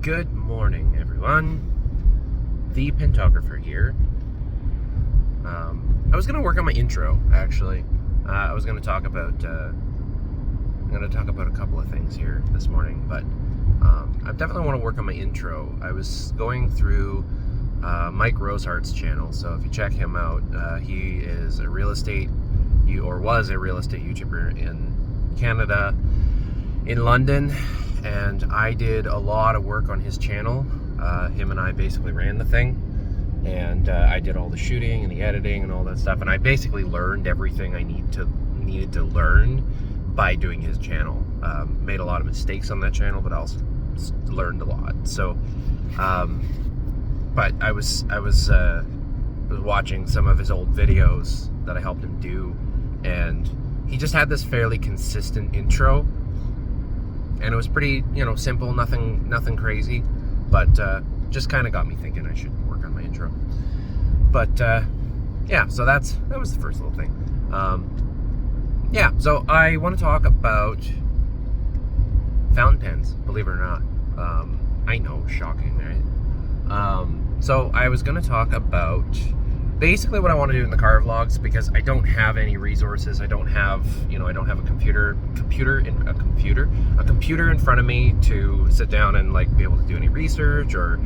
Good morning, everyone. The Pentographer here. I was gonna work on my intro, actually. I was gonna talk about I'm gonna talk about a couple of things here this morning, but I definitely want to work on my intro. I was going through Mike Rosehart's channel, so if you check him out, he is a real estate, was a real estate YouTuber in Canada, in London. And I did a lot of work on his channel. Him and I basically ran the thing, and I did all the shooting and the editing and all that stuff, and I basically learned everything I needed to learn by doing his channel. Made a lot of mistakes on that channel, but also learned a lot. So but I was watching some of his old videos that I helped him do, and he just had this fairly consistent intro. And it was pretty, simple, nothing crazy, but just kind of got me thinking I should work on my intro. But yeah, so that was the first little thing. Yeah, so I want to talk about fountain pens, believe it or not. I know, shocking, right? So I was going to talk about basically what I want to do in the car vlogs, because I don't have any resources. I don't have, I don't have a computer in front of me to sit down and be able to do any research, or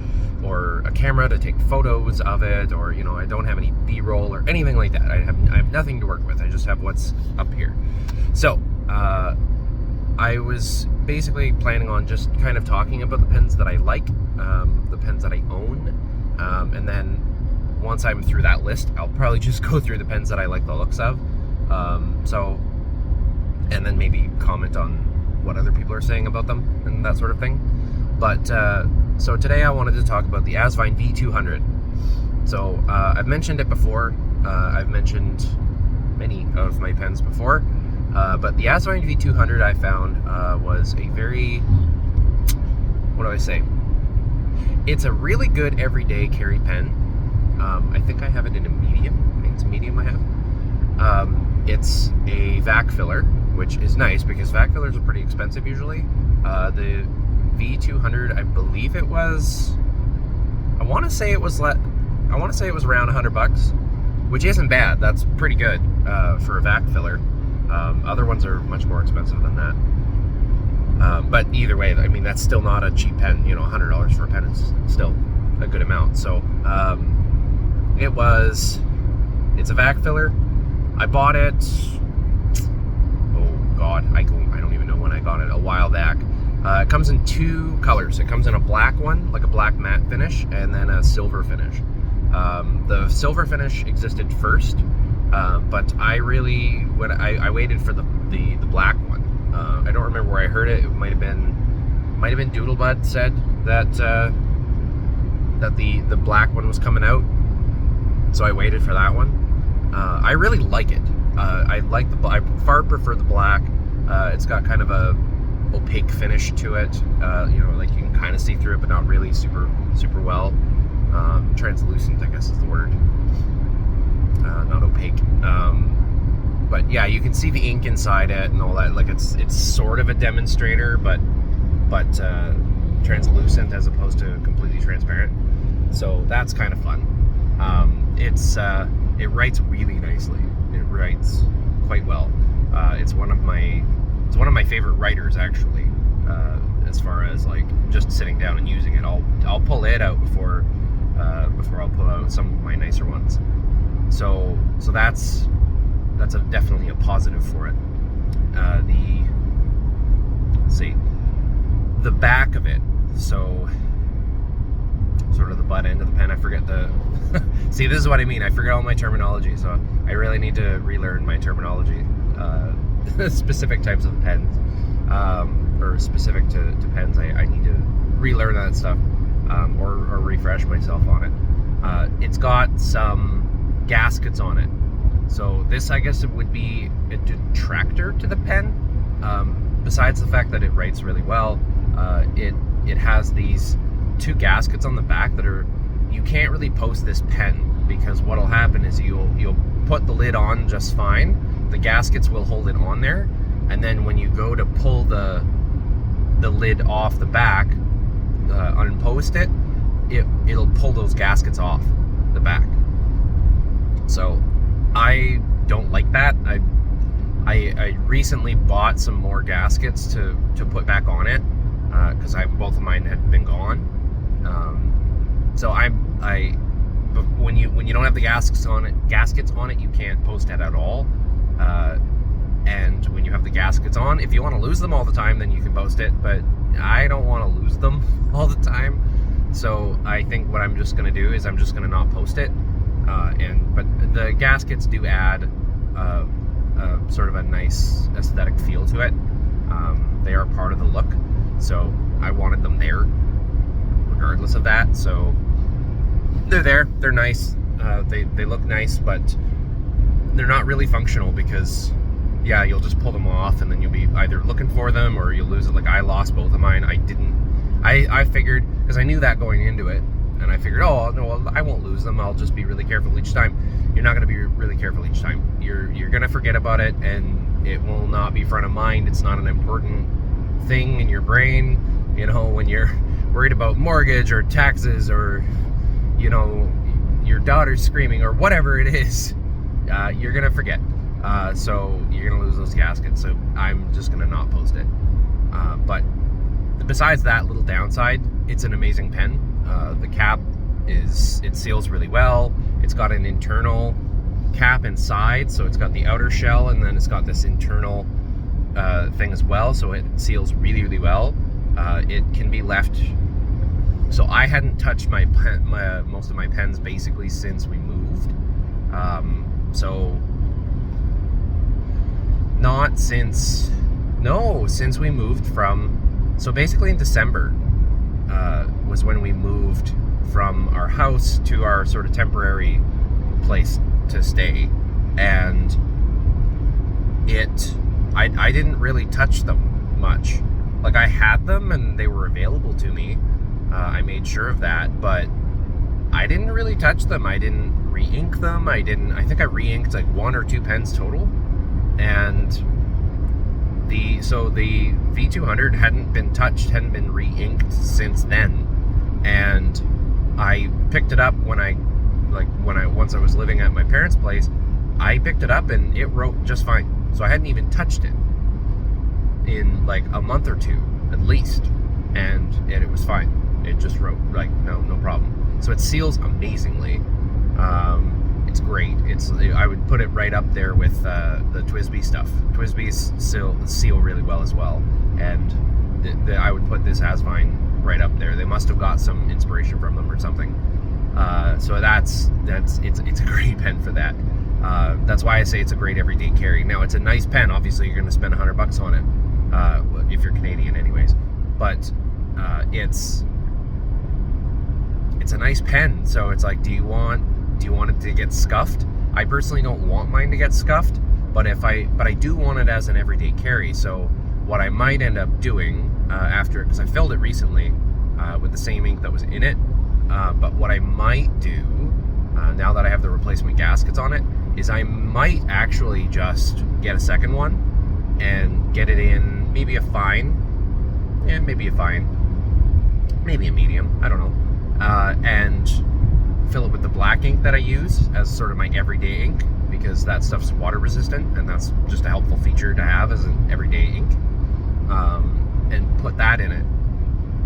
a camera to take photos of it, or I don't have any B-roll or anything like that. I have nothing to work with. I just have what's up here. So I was basically planning on just kind of talking about the pens that I like, the pens that I own, and then once I'm through that list, I'll probably just go through the pens that I like the looks of. And then maybe comment on what other people are saying about them and that sort of thing. But so today I wanted to talk about the Asvine V200. So I've mentioned it before. I've mentioned many of my pens before. But the Asvine V200 I found was a very, what do I say? It's a really good everyday carry pen. I think I have it in a medium. I think it's a medium I have. It's a vac filler, which is nice because vac fillers are pretty expensive usually. The V200, I believe it was, I want to say it was around $100, which isn't bad. That's pretty good for a vac filler. Other ones are much more expensive than that. But either way, I mean, that's still not a cheap pen. $100 for a pen is still a good amount. So it's a vac filler. I bought it, oh god, I don't even know when I got it, a while back. It comes in two colors. It comes in a black one, like a black matte finish, and then a silver finish. The silver finish existed first, but I waited for the black one. I don't remember where I heard it. It might have been Doodlebud said that the black one was coming out, so I waited for that one. I really like it. I far prefer the black. It's got kind of a opaque finish to it. Like you can kind of see through it, but not really super well. Translucent, I guess is the word. Not opaque. But yeah, you can see the ink inside it and all that. Like it's sort of a demonstrator, but translucent as opposed to completely transparent. So that's kind of fun. It writes really nicely. It writes quite well. It's one of my favorite writers, actually. As far as just sitting down and using it, I'll pull it out before I'll pull out some of my nicer ones. So that's definitely a positive for it. Let's see, the back of it. So sort of the butt end of the pen. I forget the. See, this is what I mean. I forget all my terminology, so I really need to relearn my terminology. Specific types of pens, or specific to pens. I need to relearn that stuff, or refresh myself on it. It's got some gaskets on it. So this, I guess, it would be a detractor to the pen. Besides the fact that it writes really well, it has these two gaskets on the back that you can't really post this pen, because what'll happen is you'll put the lid on just fine. The gaskets will hold it on there, and then when you go to pull the lid off the back, unpost it, it'll pull those gaskets off the back. So I don't like that. I recently bought some more gaskets to put back on it because both of mine had been gone. So but when you don't have the gaskets on it, you can't post it at all. And when you have the gaskets on, if you want to lose them all the time, then you can post it. But I don't want to lose them all the time. So I think what I'm just going to do is I'm just going to not post it. But the gaskets do add sort of a nice aesthetic feel to it. They are part of the look, so I wanted them there regardless of that. So they're there, they're nice, they look nice, but they're not really functional because yeah, you'll just pull them off and then you'll be either looking for them or you'll lose it. Like I lost both of mine. I figured, because I knew that going into it, and I figured, oh no, I won't lose them, I'll just be really careful each time. You're not going to be really careful each time. You're going to forget about it, and it will not be front of mind. It's not an important thing in your brain, you know, when you're worried about mortgage or taxes or, you know, your daughter's screaming or whatever it is. You're going to forget. So you're going to lose those gaskets. So I'm just going to not post it. But besides that little downside, it's an amazing pen. The cap it seals really well. It's got an internal cap inside, so it's got the outer shell and then it's got this internal thing as well, so it seals really, really well. It can be left, so I hadn't touched most of my pens basically since we moved. Since we moved from, so basically in December was when we moved from our house to our sort of temporary place to stay, and I didn't really touch them much. Like I had them and they were available to me. I made sure of that, but I didn't really touch them. I didn't re-ink them. I think I re-inked like 1 or 2 pens total. And the V200 hadn't been touched, hadn't been re-inked since then. And I picked it up once I was living at my parents' place. I picked it up and it wrote just fine. So I hadn't even touched it in like a month or 2 at least, and it was fine. It just wrote like no problem. So it seals amazingly. It's great. I would put it right up there with the TWSBI stuff. TWSBIs seal really well as well, and I would put this Asvine right up there. They must have got some inspiration from them or something. So it's a great pen for that. That's why I say it's a great everyday carry. Now it's a nice pen. Obviously, you're going to spend $100 on it if you're Canadian, anyways. But it's a nice pen. So it's like, do you want it to get scuffed? I personally don't want mine to get scuffed, but I do want it as an everyday carry. So what I might end up doing because I filled it recently with the same ink that was in it. But what I might do now that I have the replacement gaskets on it is I might actually just get a second one and get it in maybe a fine, maybe a medium, I don't know, and fill it with the black ink that I use as sort of my everyday ink, because that stuff's water resistant and that's just a helpful feature to have as an everyday ink, and put that in it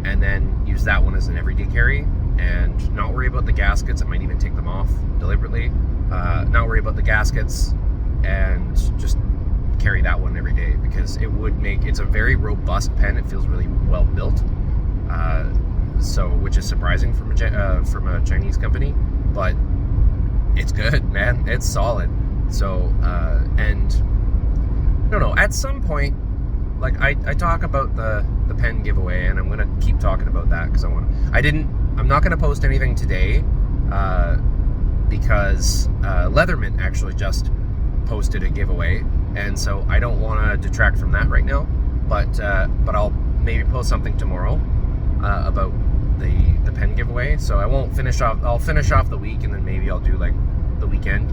and then use that one as an everyday carry and not worry about the gaskets. I might even take them off deliberately, not worry about the gaskets, and just carry that one every day, because it's a very robust pen. It feels really well built, which is surprising from a Chinese company, but it's good, man. It's solid. So and I don't know, at some point, like I talk about the pen giveaway, and I'm gonna keep talking about that because I'm not gonna post anything today because Leatherman actually just posted a giveaway, and so I don't want to detract from that right now. But I'll maybe post something tomorrow about the pen giveaway. So I won't finish off. I'll finish off the week, and then maybe I'll do like the weekend,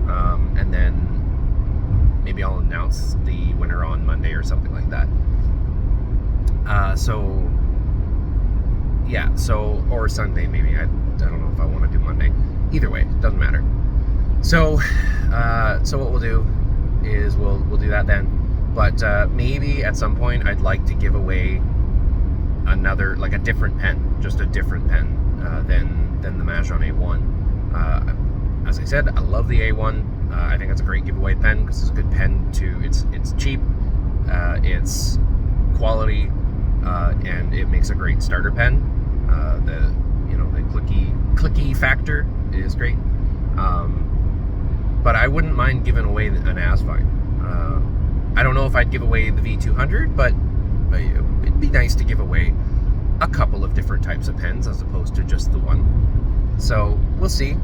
and then maybe I'll announce the winner on Monday or something like that. So yeah, so, or Sunday maybe. I don't know if I want to do Monday. Either way, doesn't matter. So, so what we'll do is we'll do that then. But maybe at some point I'd like to give away another, like a different pen, just a different pen than the Majoron A1. As I said, I love the A1. I think it's a great giveaway pen because it's a good pen to. It's cheap, it's quality, and it makes a great starter pen. The clicky factor is great. But I wouldn't mind giving away an Asvine. I don't know if I'd give away the V200, but it'd be nice to give away a couple of different types of pens as opposed to just the one. So we'll see.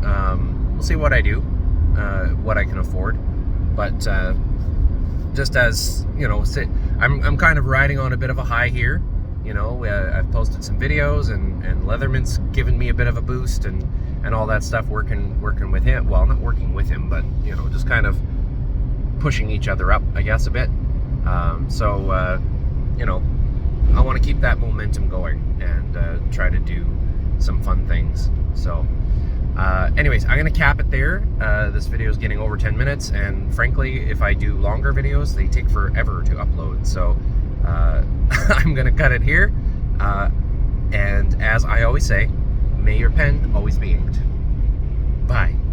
We'll see what I do, what I can afford. But just as you know, I'm kind of riding on a bit of a high here. You know, I've posted some videos, and Leatherman's given me a bit of a boost, and all that stuff. Working with him. Well, not working with him, but you know, just kind of pushing each other up, I guess, a bit. So you know, I want to keep that momentum going and try to do some fun things. So anyways, I'm gonna cap it there. This video is getting over 10 minutes, and frankly, if I do longer videos, they take forever to upload. So I'm gonna cut it here. And as I always say, may your pen always be inked. Bye.